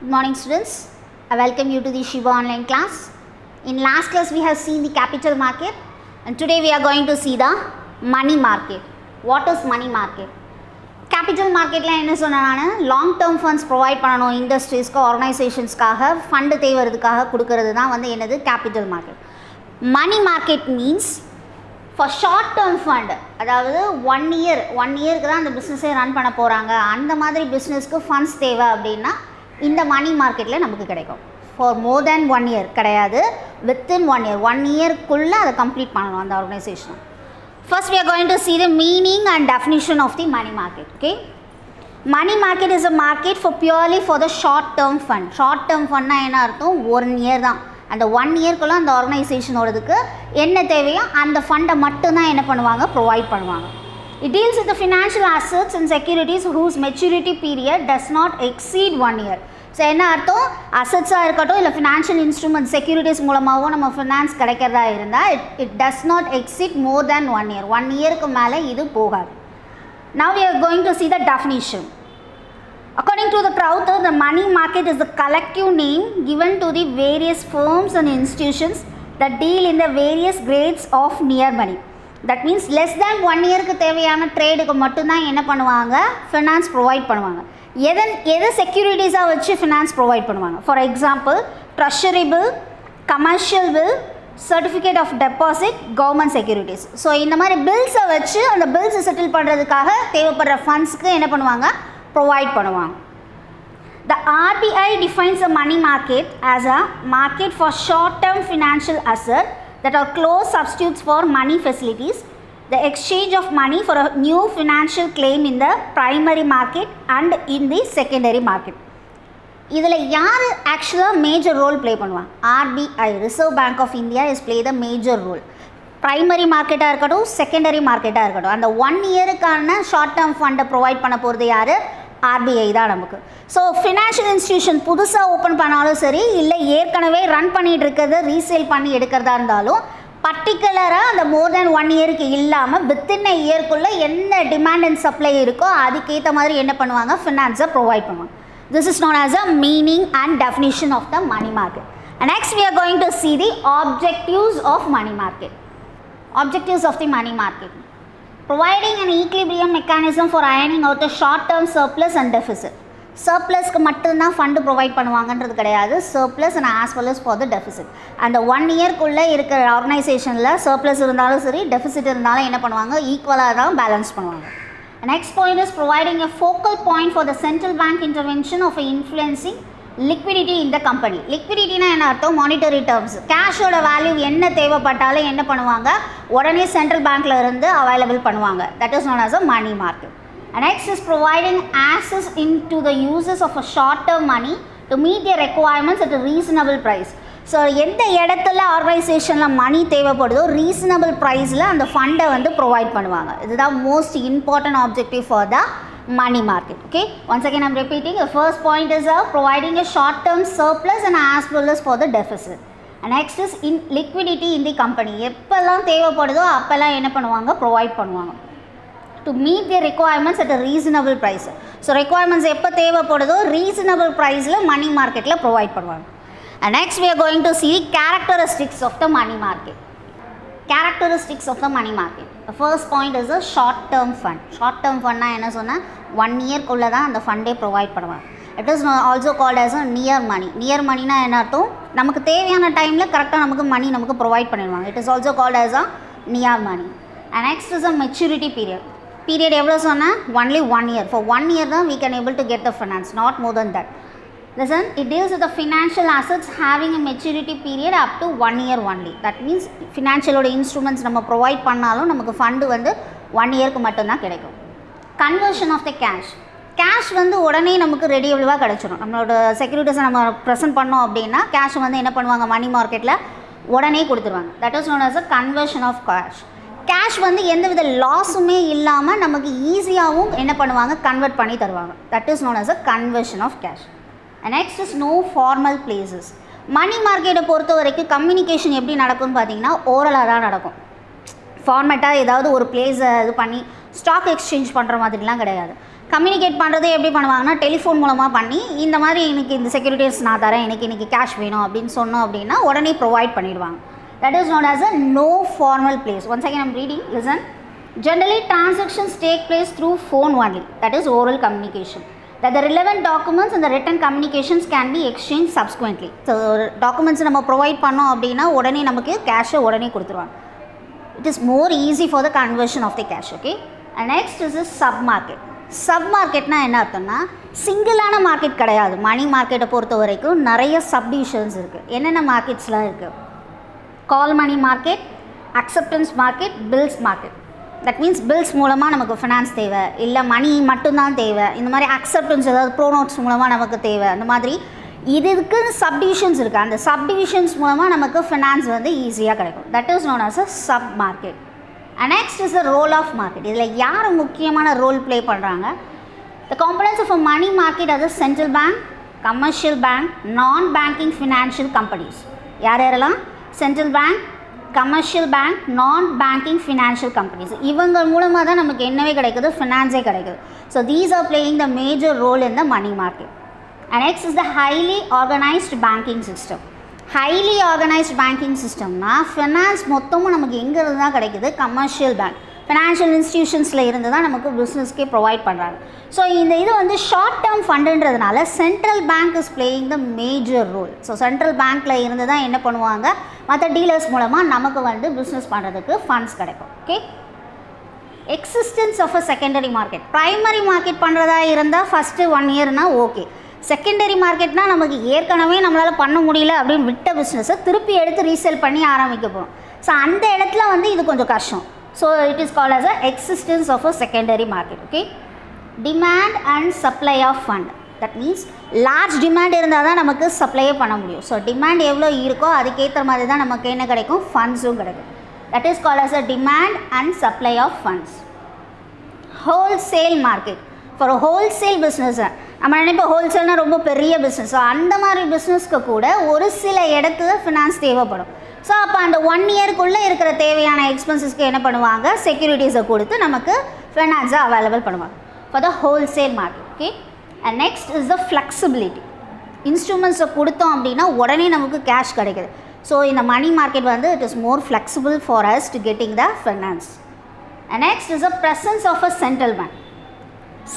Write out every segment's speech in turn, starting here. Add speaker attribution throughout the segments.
Speaker 1: Good morning students, I welcome you to the Shiva online class. In last class we have seen the capital market and today we are going to see the money market. What is money market? Capital market la enna sonna long term funds provide panano industries ku organizations kaga fund theivarudhukaga kudukuradhu da vandu enadhu capital market. Money market means for short term fund, அதாவது 1 இயருக்கு தான் அந்த பிஸ்னஸை run பண்ண போகிறாங்க, அந்த மாதிரி பிஸ்னஸ்க்கு ஃபண்ட்ஸ் தேவை அப்படின்னா இந்த மணி மார்க்கெட்டில் நமக்கு கிடைக்கும். ஃபார் மோர் தேன் 1 இயர் கிடையாது, வித்தின் 1 இயர்க்குள்ளே அதை கம்ப்ளீட் பண்ணணும் அந்த organisation. First we are going to see the meaning and definition of the money market. Okay, money market is a market for purely for the short term fund. Short term fundனா என்ன அர்த்தம்? 1 year தான், அந்த 1 இயர்க்குள்ளே அந்த ஆர்கனைசேஷனோடதுக்கு என்ன தேவையோ அந்த ஃபண்டை மட்டும்தான் என்ன பண்ணுவாங்க, ப்ரொவைட் பண்ணுவாங்க. It deals with the financial assets and securities whose maturity period does not exceed 1 year. So என்ன அர்த்தம்? அசட்ஸாக இருக்கட்டும் இல்லை ஃபினான்ஷியல் இன்ஸ்ட்ருமெண்ட் செக்யூரிட்டிஸ் மூலமாகவும் நம்ம ஃபினான்ஸ் கிடைக்கிறதா இருந்தால் it does not exceed more than 1 year. 1 இயருக்கு மேலே இது போகாது. Now we are going to see the definition. According to the Crowther, the money market is the collective name given to the various firms and institutions that deal in the various grades of near money. That means less than 1 இயருக்கு தேவையான ட்ரேடுக்கு மட்டும்தான் என்ன பண்ணுவாங்க, finance provide பண்ணுவாங்க. எது செக்யூரிட்டிஸாக வச்சு finance provide பண்ணுவாங்க? For example treasury bill, commercial bill, certificate of deposit, government securities. So இந்த மாதிரி பில்ஸை வச்சு அந்த பில்ஸை செட்டில் பண்ணுறதுக்காக தேவைப்படுற ஃபண்ட்ஸ்க்கு என்ன பண்ணுவாங்க, ப்ரொவைட் பண்ணுவாங்க. The RBI defines the money market as a market for short-term financial assets that are close substitutes for money facilities, the exchange of money for a new financial claim in the primary market and in the secondary market. இதில் யார் ஆக்சுவலாக major role play பண்ணுவாங்க? RBI, reserve bank of India is play the major role. Primary மார்க்கெட்டாக இருக்கட்டும், secondary மார்க்கெட்டாக இருக்கட்டும், அந்த 1 இயருக்கான ஷார்ட் டேர்ம் ஃபண்டை ப்ரொவைட் பண்ண போகிறது யார்? RBI தான் நமக்கு. ஸோ ஃபினான்ஷியல் இன்ஸ்டிடியூஷன் புதுசாக ஓப்பன் பண்ணாலும் சரி, இல்லை ஏற்கனவே ரன் பண்ணிகிட்டு இருக்கிறத ரீசேல் பண்ணி எடுக்கிறதா இருந்தாலும் பர்டிகுலராக அந்த மோர் தேன் 1 இயருக்கு இல்லாமல் வித்தின் இயர்க்குள்ளே என்ன டிமாண்ட் அண்ட் சப்ளை இருக்கோ அதுக்கேற்ற மாதிரி என்ன பண்ணுவாங்க, ஃபினான்ஸை ப்ரொவைட் பண்ணுவாங்க. This is known as a meaning and definition of the money market. And next we are going to see the objectives of money market. Objectives of the money market: providing an equilibrium mechanism for ironing out the short term surplus and deficit. சர்ப்ளஸ்க்கு மட்டும்தான் fund provide பண்ணுவாங்கன்றது கிடையாது, surplus and as well as for the deficit. அந்த 1 இயர்க்குள்ளே இருக்கிற ஆர்கனைசேஷனில் surplus இருந்தாலும் சரி, deficit இருந்தாலும் என்ன பண்ணுவாங்க, ஈக்குவலாக தான் பேலன்ஸ் பண்ணுவாங்க. Next point is providing a focal point for the central bank intervention of influencing liquidity இந்த கம்பெனி. லிக்விடிட்டினா என்ன அர்த்தம்? Monetary terms. கேஷோட வேல்யூ என்ன தேவைப்பட்டாலும் என்ன பண்ணுவாங்க, உடனே சென்ட்ரல் பேங்க்கில் இருந்து அவைலபிள் பண்ணுவாங்க. That is known as a money market. And next is providing access into the uses of a short term money to meet their requirements at a reasonable price. So எந்த இடத்துல ஆர்கனைசேஷனில் மணி தேவைப்படுதோ reasonable ப்ரைஸில் அந்த ஃபண்டை வந்து provide பண்ணுவாங்க. இதுதான் most important objective for the money market. Okay, once again I'm repeating, the first point is providing a short term surplus and as well as for the deficit. And next is in liquidity in the company. எப்பெல்லாம் தேவைப்படுதோ அப்பெல்லாம் என்ன பண்ணுவாங்க, provide பண்ணுவாங்க. To meet their requirements at a reasonable price. So requirements எப்போ தேவைப்படுதோ reasonable ப்ரைஸில் மணி மார்க்கெட்டில் ப்ரொவைட் பண்ணுவாங்க. And next we are going to see characteristics of the money market. Characteristics of the money market. The first point is a short term fund. Short term fund na enna sonna 1 இயர்க்குள்ளே தான் அந்த ஃபண்டே provide பண்ணுவாங்க. It is also called as a near money. Near money na என்ன அர்த்தம்? நமக்கு தேவையான டைமில் கரெக்டாக நமக்கு மணி நமக்கு ப்ரொவைட் பண்ணிடுவாங்க. It is also called as a near money. And next is a maturity period. Period எவ்வளோ சொன்னால் only 1 year. For 1 year தான் we can able to get the finance, not more than that. Listen, it deals with the financial assets having a maturity period up to 1 year only. That means ஃபினான்ஷியலோட instruments நம்ம provide பண்ணாலும் நமக்கு fund வந்து 1 இயருக்கு மட்டும்தான் கிடைக்கும். Conversion of the cash வந்து உடனே நமக்கு ரெடியபிளாக கிடச்சிடும். நம்மளோட செக்யூரிட்டிஸை நம்ம ப்ரெசென்ட் பண்ணோம் அப்படின்னா கேஷ் வந்து என்ன பண்ணுவாங்க, மணி மார்க்கெட்டில் உடனே கொடுத்துருவாங்க. That is known as a conversion of cash. Cash வந்து எந்தவித லாஸுமே இல்லாமல் நமக்கு ஈஸியாகவும் என்ன பண்ணுவாங்க, கன்வெர்ட் பண்ணி தருவாங்க. That is known as a conversion of cash. And next is no formal places. மணி மார்க்கெட்டை பொறுத்த வரைக்கும் கம்யூனிகேஷன் எப்படி நடக்கும்னு பார்த்தீங்கன்னா ஓரலாக தான் நடக்கும். ஃபார்மேட்டாக ஏதாவது ஒரு பிளேஸை இது பண்ணி ஸ்டாக் எக்ஸ்சேஞ்ச் பண்ணுற மாதிரிலாம் கிடையாது. கம்யூனிகேட் பண்ணுறது எப்படி பண்ணுவாங்கன்னா டெலிஃபோன் மூலமாக பண்ணி இந்த மாதிரி எனக்கு இந்த செக்யூரிட்டிஸ் நான் தரேன், எனக்கு கேஷ் வேணும் அப்படின்னு சொன்னோம் அப்படின்னா உடனே ப்ரொவைட் பண்ணிடுவாங்க. That is known as a no formal place. Once again I'm reading, listen. Generally transactions take place through phone only, that is oral communication. That the relevant documents and the written communications can be exchanged subsequently. So documents நம்ம provide பண்ணோம் அப்படின்னா உடனே நமக்கு கேஷை உடனே கொடுத்துருவாங்க. It is more easy for the conversion of the cash. Okay, and next is a sub market. Sub மார்க்கெட்னா என்ன அர்த்தம்னா சிங்கிளான மார்க்கெட் கிடையாது. மணி மார்க்கெட்டை பொறுத்த வரைக்கும் நிறைய சப்டிவிஷன்ஸ் இருக்குது. என்னென்ன மார்க்கெட்ஸ்லாம் இருக்குது? Call money market, acceptance market, bills market. That means bills மூலமாக நமக்கு ஃபினான்ஸ் தேவை, இல்லை மணி மட்டும்தான் தேவை, இந்த மாதிரி அக்செப்டன்ஸ் ஏதாவது ப்ரோனோட்ஸ் மூலமாக நமக்கு தேவை, அந்த மாதிரி இதுக்கு சப்டிவிஷன்ஸ் இருக்குது. அந்த சப்டிவிஷன்ஸ் மூலமாக நமக்கு ஃபினான்ஸ் வந்து ஈஸியாக கிடைக்கும். That is known as a sub market. And next is the role of market. இதில் யார் முக்கியமான ரோல் ப்ளே பண்ணுறாங்க? The components of a money market are the central bank, commercial bank, non-banking financial companies. யாரெல்லாம்? Central bank, commercial bank, non-banking financial companies. இவங்க மூலமாக தான் நமக்கு என்னவே கிடைக்குது? ஃபினான்ஸே கிடைக்குது. So these are playing the major role in the money market. And next is the highly organized banking system. Highly organised banking சிஸ்டம்னா finance மொத்தமும் நமக்கு எங்கேருந்து தான் கிடைக்குது? கமர்ஷியல் பேங்க், ஃபினான்ஷியல் இன்ஸ்டிடியூஷன்ஸில் இருந்து தான் நமக்கு பிஸ்னஸ்க்கே ப்ரொவைட் பண்ணுறாங்க. ஸோ இந்த இது வந்து ஷார்ட் டேர்ம் ஃபண்டுன்றதுனால central bank is playing the major role. So central பேங்க்கில் இருந்து தான் என்ன பண்ணுவாங்க? மற்ற டீலர்ஸ் மூலமாக நமக்கு வந்து பிஸ்னஸ் பண்ணுறதுக்கு ஃபண்ட்ஸ் கிடைக்கும். Okay, existence of a secondary market. Primary market பண்ணுறதா இருந்தால் ஃபஸ்ட்டு 1 இயர்னால் ஓகே. செகண்டரி மார்க்கெட்னால் நமக்கு ஏற்கனவே நம்மளால் பண்ண முடியல அப்படின்னு விட்ட பிஸ்னஸை திருப்பி எடுத்து ரீசேல் பண்ணி ஆரம்பிக்க போகிறோம். ஸோ அந்த இடத்துல வந்து இது கொஞ்சம் கஷ்டம். So it is called as a existence of a secondary market. Okay, demand and supply of fund. That means large demand இருந்தால் தான் நமக்கு சப்ளையே பண்ண முடியும். ஸோ டிமாண்ட் எவ்வளோ இருக்கோ அதுக்கேற்ற மாதிரி தான் நமக்கு என்ன கிடைக்கும்? ஃபண்ட்ஸும் கிடைக்கும். That is called as a demand and supply of funds. Wholesale market. For wholesale business நம்ம நினைப்போம் ஹோல்சேல்னால் ரொம்ப பெரிய பிஸ்னஸ். ஸோ அந்த மாதிரி பிஸ்னஸ்க்கு கூட ஒரு சில இடத்துல ஃபினான்ஸ் தேவைப்படும். ஸோ அப்போ அந்த 1 இயருக்குள்ளே இருக்கிற தேவையான எக்ஸ்பென்சஸ்க்கு என்ன பண்ணுவாங்க? செக்யூரிட்டிஸை கொடுத்து நமக்கு ஃபினான்ஸை அவைலபிள் பண்ணுவாங்க for the wholesale market. Okay, and next is the flexibility. இன்ஸ்ட்ருமெண்ட்ஸை கொடுத்தோம் அப்படின்னா உடனே நமக்கு கேஷ் கிடைக்குது. ஸோ இந்த மணி மார்க்கெட் வந்து it is more flexible for us to getting the finance. And next is the presence of a central bank.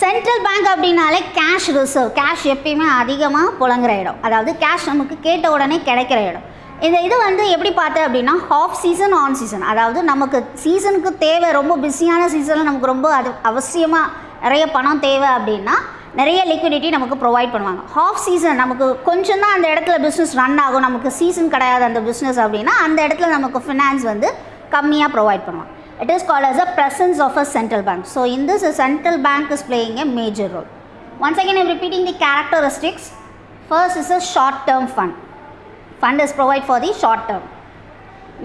Speaker 1: Central bank அப்படின்னாலே cash reserve, cash எப்பயுமே அதிகமாக புழங்குற இடம், அதாவது கேஷ் நமக்கு கேட்ட உடனே கிடைக்கிற இடம். இந்த இது வந்து எப்படி பார்த்தேன் அப்படின்னா ஆஃப் சீசன் ஆன் சீசன். அதாவது நமக்கு சீசனுக்கு தேவை, ரொம்ப பிஸியான சீசனில் நமக்கு ரொம்ப அது அவசியமாக நிறைய பணம் தேவை அப்படின்னா நிறைய லிக்விடிட்டி நமக்கு ப்ரொவைட் பண்ணுவாங்க. ஆஃப் சீசன் நமக்கு கொஞ்சம் தான் அந்த இடத்துல பிஸ்னஸ் ரன் ஆகும், நமக்கு சீசன் கிடையாது அந்த பிஸ்னஸ் அப்படின்னா அந்த இடத்துல நமக்கு ஃபினான்ஸ் வந்து கம்மியாக ப்ரொவைட் பண்ணுவாங்க. It is called as a presence of a central bank. So in this, a central bank is playing a major role. Once again, I am repeating the characteristics. First is a short-term fund. Fund is provided for the short term.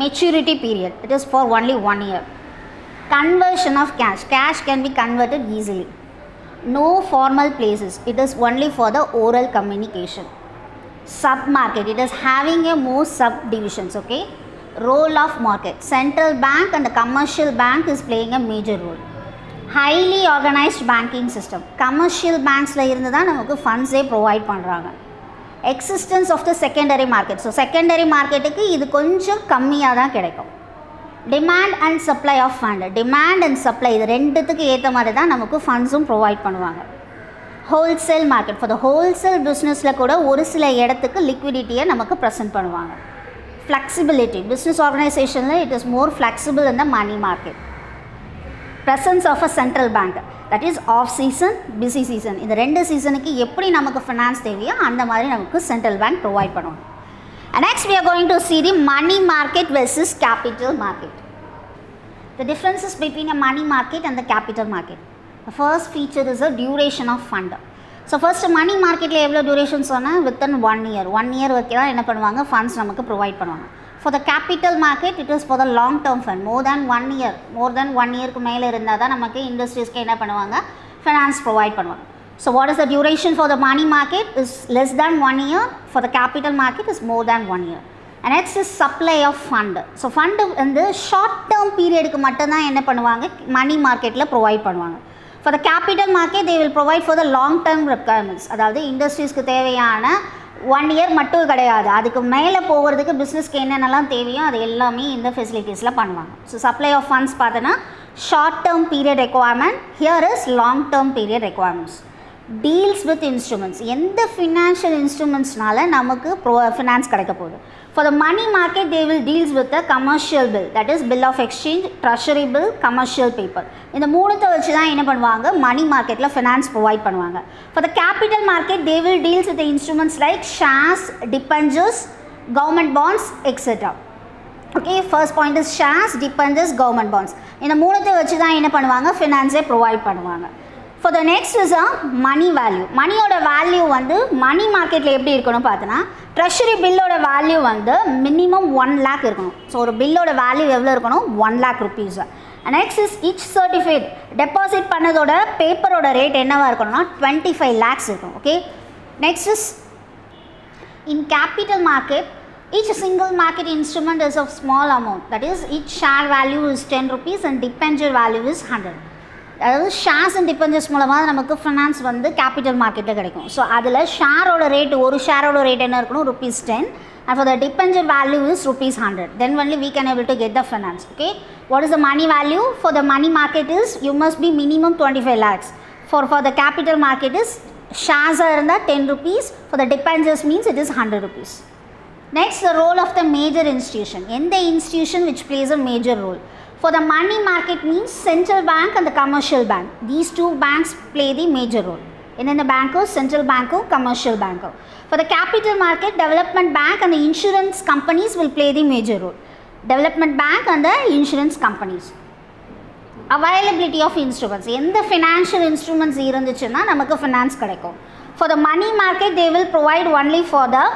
Speaker 1: Maturity period. It is for only 1 year. Conversion of cash. Cash can be converted easily. No formal places. It is only for the oral communication. Sub-market. It is having a more subdivisions. Okay. Role of market. Central bank and the commercial bank is playing a major role. Highly organized banking system. Commercial banks la irundha da namakku funds provide பண்றாங்க. Existence of the secondary market. So secondary market க்கு இது கொஞ்சம் கம்மியா தான் கிடைக்கும். Demand and supply of fund. Demand and supply இது ரெண்டுத்துக்கு ஏத்த மாதிரி தான் நமக்கு ஃபண்ட்ஸும் ப்ரொவைட் பண்ணுவாங்க. Wholesale market. For the wholesale businessல கூட ஒரு சில இடத்துக்கு லிக்விடிட்டியை நமக்கு ப்ரெசென்ட் பண்ணுவாங்க. Flexibility. Business organization it is more flexible in the money market. Presence of a central bank. That is off season, busy season. இந்த ரெண்டு சீசனுக்கு எப்படி நமக்கு ஃபினான்ஸ் தேவையோ அந்த மாதிரி நமக்கு சென்ட்ரல் பேங்க் ப்ரொவைட் பண்ணுவாங்க. And next we are going to see the money market versus capital market. The differences between a money market and the capital market. The first feature is the duration of fund. So first money மார்க்கெட்டில் எவ்வளோ duration சொன்னால் within 1 year. 1 year வரைக்கும் தான் என்ன பண்ணுவாங்க? Funds நமக்கு provide பண்ணுவாங்க. For the capital market it is for the long term fund. More than 1 இயருக்கு மேலே இருந்தால் தான் நமக்கு இண்டஸ்ட்ரீஸ்க்கு என்ன பண்ணுவாங்க? ஃபினான்ஸ் ப்ரொவைட் பண்ணுவாங்க. So what is the duration for the money market is less than 1 year. For the capital market is more than 1 year. And next is supply of fund. So fund வந்து short term பீரியடுக்கு மட்டும்தான் என்ன பண்ணுவாங்க? மணி மார்க்கெட்டில் provide பண்ணுவாங்க. For the capital market, they will provide for the long term requirements. அதாவது இண்டஸ்ட்ரீஸ்க்கு தேவையான 1 year மட்டும் கிடையாது, அதுக்கு மேலே போகிறதுக்கு பிஸ்னஸ்க்கு என்னென்னலாம் தேவையோ அது எல்லாமே இந்த ஃபெசிலிட்டிஸில் பண்ணுவாங்க. ஸோ சப்ளை ஆஃப் ஃபண்ட்ஸ் பார்த்தோன்னா short term period requirement, here is long term period requirements. Deals with instruments, எந்த ஃபினான்ஷியல் இன்ஸ்ட்ருமெண்ட்ஸ்னால நமக்கு ஃபினான்ஸ் கிடைக்க போகுது. For the money market, they will deals with the commercial bill, that is bill of exchange, treasury bill, commercial paper. இந்த மூணுத்தை வச்சு தான் என்ன பண்ணுவாங்க, மணி மார்க்கெட்டில் ஃபினான்ஸ் ப்ரொவைட் பண்ணுவாங்க. For the capital market, they will deals with the instruments like shares, debentures, government bonds, etc. Okay, first point is shares, debentures, government bonds. இந்த மூணுத்தை வச்சு தான் என்ன பண்ணுவாங்க, ஃபினான்ஸே ப்ரொவைட் பண்ணுவாங்க. For the next is a money value. மணியோட value வந்து money மார்க்கெட்டில் எப்படி இருக்கணும் பார்த்தோன்னா, ட்ரெஷரி பில்லோட வேல்யூ வந்து மினிமம் 1 lakh இருக்கணும். ஸோ ஒரு பில்லோட வேல்யூ எவ்வளோ இருக்கணும், 1 lakh rupees. Next is each certificate deposit பண்ணதோட பேப்பரோட ரேட் என்னவாக இருக்கணும்னா 25 lakhs இருக்கும். Okay, next is in capital market, each single market instrument is of small amount, that is each share value is 10 rupees and debenture value is 100. அதாவது shares and debentures மூலமாக நமக்கு finance வந்து capital மார்க்கெட்டில் கிடைக்கும். So அதில் ஷேரோட rate, ஒரு ஷேரோட rate என்ன இருக்கணும், ₹10, and for the debenture value is ₹100. Then only we can able to get the finance. Okay, what is the money value? For the money market is you must be minimum 25 lakhs. For the capital market is shares are in the 10 rupees. For the debentures means it is 100 rupees. Next, the role of the major institution. In the institution which plays a major role. For the money market means central bank and the commercial bank. These two banks play the major role. In the bank, central bank, commercial bank. For the capital market, development bank and the insurance companies will play the major role. Development bank and the insurance companies. Availability of instruments. In the financial instruments irunduchuna namakku finance kadaikum. For the money market, they will provide only for the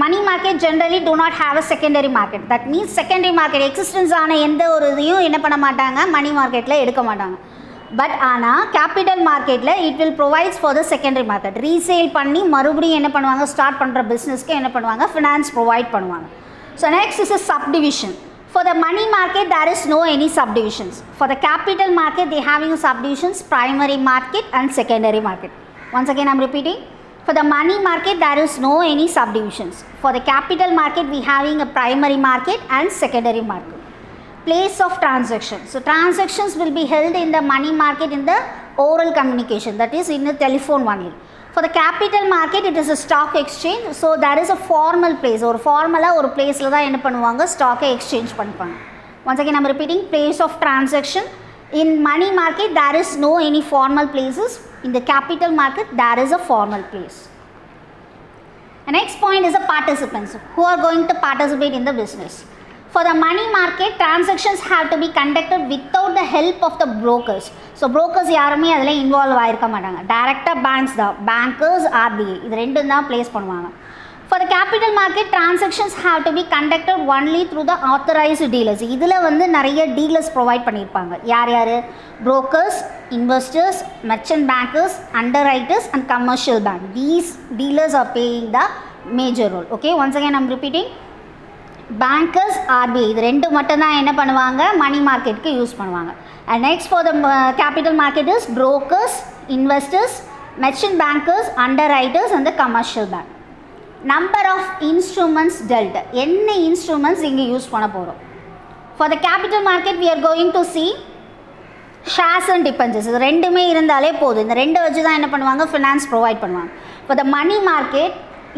Speaker 1: money market generally do not have a secondary market. That means secondary market existence ஆன எந்த ஒரு இதையும் என்ன பண்ண மாட்டாங்க, மணி மார்க்கெட்டில் எடுக்க மாட்டாங்க. பட் ஆனால் கேபிட்டல் மார்க்கெட்டில் it will provides for the secondary market. Resale பண்ணி மறுபடியும் என்ன பண்ணுவாங்க, ஸ்டார்ட் பண்ணுற பிஸ்னஸ்க்கு என்ன பண்ணுவாங்க, ஃபினான்ஸ் ப்ரொவைட் பண்ணுவாங்க. So next is a subdivision. For the money market, there is no any subdivisions. For the capital market, they having subdivisions, primary market and secondary market. Once again, I am repeating. For the money market, there is no any subdivisions. For the capital market, we having a primary market and secondary market. Place of transaction. So transactions will be held in the money market in the oral communication, that is in the telephone only. For the capital market, it is a stock exchange. So there is a formal place, or formula or place la da enna பண்ணுவாங்க, stock exchange பண்ணுவாங்க. Once again, I am repeating, place of transaction. In money market, there is no any formal places. In the capital market, there is a formal place. The next point is the participants who are going to participate in the business. For the money market, transactions have to be conducted without the help of the brokers. So brokers யாருமே அதில் involve ஆகிருக்க மாட்டாங்க. டைரெக்டாக banks தான், bankers, RBI இது ரெண்டும் தான் place பண்ணுவாங்க. For the capital market, transactions have to be conducted only through the authorized dealers. இதில் வந்து நிறைய டீலர்ஸ் ப்ரொவைட் பண்ணியிருப்பாங்க. யார் யார், brokers, investors, merchant bankers, underwriters and commercial bank. These dealers are playing the major role. Okay, once again I am repeating, bankers, RBI இது ரெண்டு மட்டும் தான் என்ன பண்ணுவாங்க, மணி மார்க்கெட்டுக்கு யூஸ் பண்ணுவாங்க. And next for the capital market is brokers, investors, merchant bankers, underwriters and the commercial bank. Number of instruments dealt. என்ன instruments இங்கே யூஸ் பண்ண போகிறோம். For the capital market, we are going to see shares and debentures. இது ரெண்டுமே இருந்தாலே போதும். இந்த ரெண்டு வச்சு தான் என்ன பண்ணுவாங்க, ஃபினான்ஸ் ப்ரொவைட் பண்ணுவாங்க. For the money market,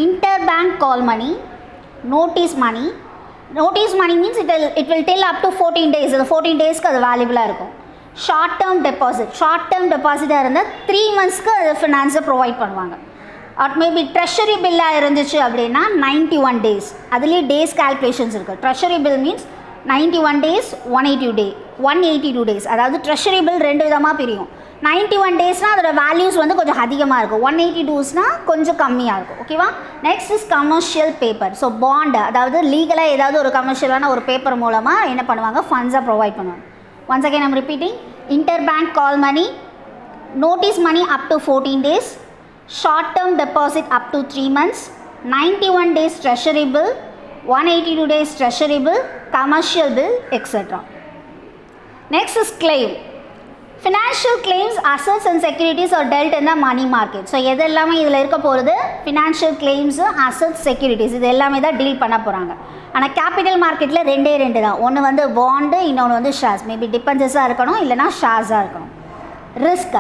Speaker 1: interbank call money, notice money. Notice money means it will tell up to 14 days. இந்த 14 daysக்கு அது வேல்யூபிளாக இருக்கும். Short term deposit, short term டெபாசிட்டாக இருந்தால் 3 monthsக்கு அது ஃபினான்ஸை ப்ரொவைட் பண்ணுவாங்க. அட் மேபி ட்ரெஷரி பில்லாக இருந்துச்சு அப்படின்னா 91 days. அதுலேயே டேஸ் கால்குலேஷன்ஸ் இருக்குது. Treasury bill means 91 days, 182 days. அதாவது ட்ரெஷரி பில் ரெண்டு விதமாக பிரியும். 91 daysனால் அதோட வேல்யூஸ் வந்து கொஞ்சம் அதிகமாக இருக்கும். 182ஸ்னால் கொஞ்சம் கம்மியாக இருக்கும். ஓகேவா. Next is commercial paper. So bond, அதாவது லீகலாக ஏதாவது ஒரு கமர்ஷியலான ஒரு பேப்பர் மூலமாக என்ன பண்ணுவாங்க, ஃபண்ட்ஸாக ப்ரொவைட் பண்ணுவாங்க. Once again I'm repeating, interbank call money, notice money up to 14 days, short term deposit up to 3 months, 91 days treasury bill, 182 days treasury bill, commercial bill, etc. Next is claim. Financial claims, assets and securities are dealt in the money market. So எது எல்லாமே இதில் இருக்க போகிறது financial claims, assets, securities இது எல்லாமே தான் deal பண்ண போகிறாங்க. ஆனால் கேபிட்டல் மார்க்கெட்டில் ரெண்டு தான். ஒன்று வந்து பாண்டு, இன்னொன்று வந்து ஷேர்ஸ். மேபி டிபெஞ்சஸாக இருக்கணும், இல்லைனா ஷேர்ஸாக இருக்கணும். Risk,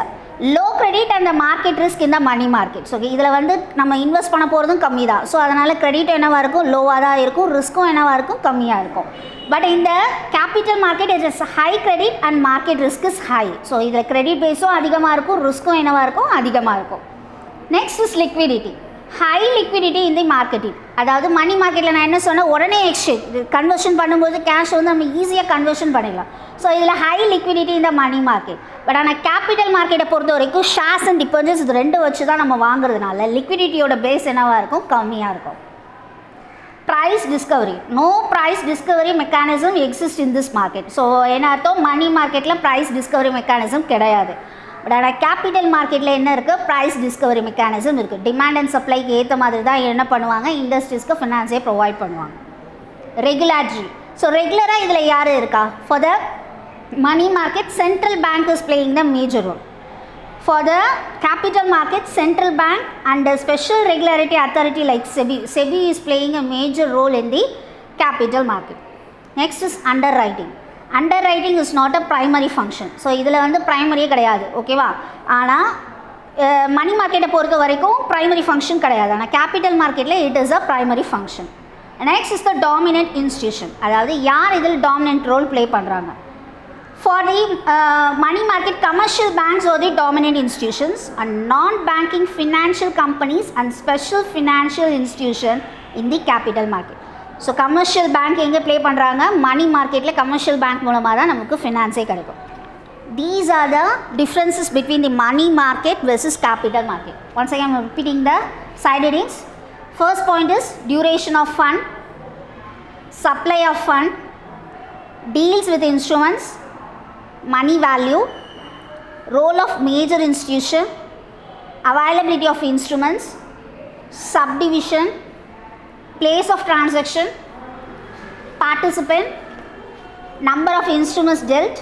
Speaker 1: low credit and market risk இந்த மணி மார்க்கெட். ஸோ இதில் வந்து நம்ம இன்வெஸ்ட் பண்ண போகிறதும் கம்மி தான். ஸோ அதனால் கிரெடிட் என்னவாக இருக்கும், லோவாக தான் இருக்கும். ரிஸ்க்கும் என்னவாக இருக்கும், கம்மியாக இருக்கும். பட் இந்த capital market is high credit and market risk is high. So இதில் கிரெடிட் பேஸும் அதிகமாக இருக்கும், ரிஸ்க்கும் என்னவாக இருக்கும், அதிகமாக இருக்கும். Next is liquidity. High liquidity இந்த மார்க்கெட்டிங். அதாவது மணி மார்க்கெட்டில் நான் என்ன சொன்னேன், உடனே எக்ஸ்சேஞ்ச் கன்வர்ஷன் பண்ணும்போது கேஷ் வந்து நம்ம ஈஸியாக கன்வர்ஷன் பண்ணிடலாம். ஸோ இதில் ஹை லிக்விடிட்டி இந்த மணி மார்க்கெட். பட் ஆனால் கேபிட்டல் மார்க்கெட்டை பொறுத்த வரைக்கும் ஷேர்ஸ் அண்ட் டிபெஞ்சர்ஸ் இது ரெண்டு வச்சு தான் நம்ம வாங்குறதுனால லிக்விடிட்டியோட பேஸ் என்னவாக இருக்கும், கம்மியாக இருக்கும். Price discovery, no price discovery mechanism exist in this market. So என்ன அர்த்தம், மணி மார்க்கெட்டில் ப்ரைஸ் டிஸ்கவரி மெக்கானிசம் கிடையாது. பட் ஆனால் கேபிட்டல் மார்க்கெட்டில் என்ன இருக்குது, ப்ரைஸ் டிஸ்கவரி மெக்கானிசம் இருக்குது. டிமாண்ட் அண்ட் சப்ளைக்கு ஏற்ற மாதிரி தான் என்ன பண்ணுவாங்க, இண்டஸ்ட்ரீஸ்க்கு ஃபினான்ஸே ப்ரொவைட் பண்ணுவாங்க. ரெகுலேட்டரி, ஸோ ரெகுலராக இதில் யார் இருக்கா, for the money market central bank is playing the major role. For the capital market, central bank and the special regulatory authority like SEBI. SEBI is playing a major role in the capital market. Next is underwriting. Underwriting is not a primary function. So இதில் வந்து primary கிடையாது, ஓகேவா. ஆனால் மணி மார்க்கெட்டை பொறுத்த வரைக்கும் primary function கிடையாது. ஆனால் கேபிட்டல் மார்க்கெட்டில் it is a primary function. Next is the dominant institution. அதாவது யார் இதில் dominant role play பண்ணுறாங்க. For the money market, commercial banks are the dominant institutions and non-banking financial companies and special financial institutions in the capital market. So, commercial bank எங்கே play பண்ணுறாங்க, money marketல commercial bank மூலமாக தான் நமக்கு ஃபினான்ஸே கிடைக்கும். These are the differences between the money market versus capital market. Once again, I am repeating the side headings. First point is duration of fund, supply of fund, deals with instruments, money value, role of major institution, availability of instruments, subdivision, place of transaction, participant, number of instruments dealt,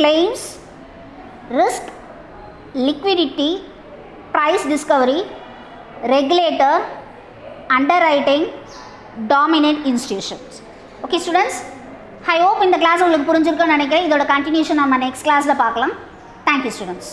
Speaker 1: claims, risk, liquidity, price discovery, regulator, underwriting, dominant institutions. Okay students, I hope இந்த class உங்களுக்கு புரிஞ்சிருக்குன்னு நினைக்கிறேன். இதோட continuation நம்ம next கிளாஸில் பார்க்கலாம். Thank you students.